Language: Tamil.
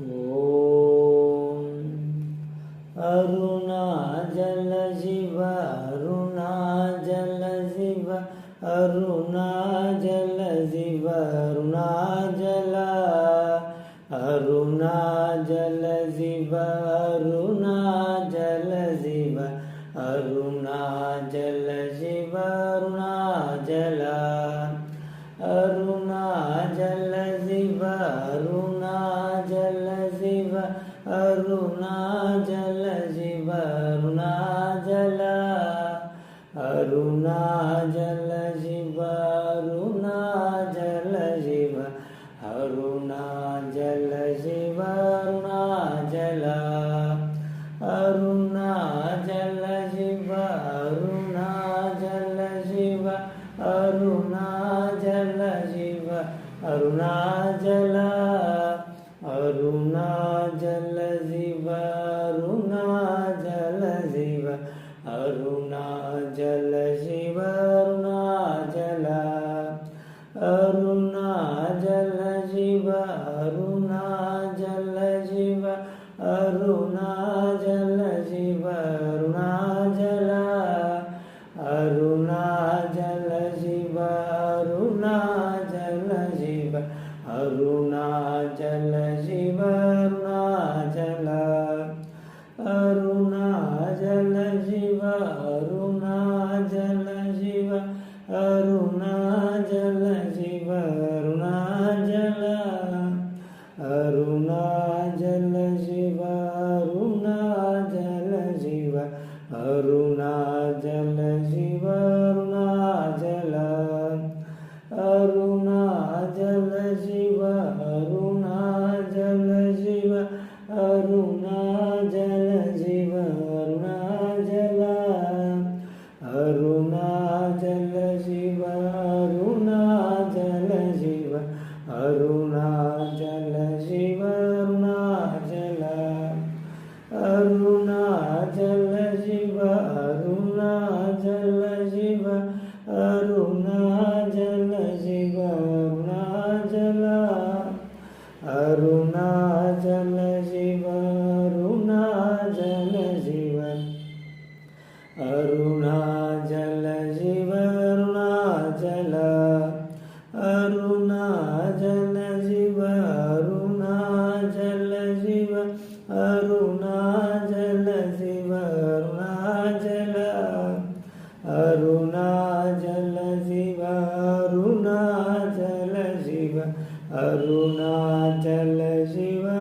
ஓம் அருணாஜல சிவ அருணாஜல சிவ அருணாஜல சிவ அருணாஜல அருணாஜல சிவ அருணாஜல சிவ அருணாஜல சிவ அருணாஜல அருணாஜல சிவ அருணாஜல சிவ அருணாஜல சிவ அருணாஜல அருணாஜல சிவ அருணாஜல சிவ அருணாஜல சிவ அருணாஜல அருணாஜல சிவ அருணாஜல சிவ அருணாஜல சிவ அருணாஜல அருணாஜல சிவ அருணாஜல சிவ அருணாஜல சிவ அருணாஜல அருணாஜல சிவ அருணாஜல சிவ அருணாஜல சிவ அருணாஜல அருணாஜல சிவ அருணாஜல சிவ அருணாஜல சிவ அருணாஜல அருணாஜல சிவ அருணாஜல சிவ அருணாஜல சிவ அருணாஜல அருணாஜல சிவ அருணாஜல சிவ அருணாஜல சிவ அருணாஜல அருணாஜல சிவ அருணாஜல சிவ அருணாஜல சிவ அருணாஜல அருணாஜல சிவ அருணாஜல சிவ அருணாஜல சிவ அருணாஜல அருணாஜல சிவ அருணாஜல சிவ அருணாஜல சிவ அருணாஜல அருணாஜல சிவ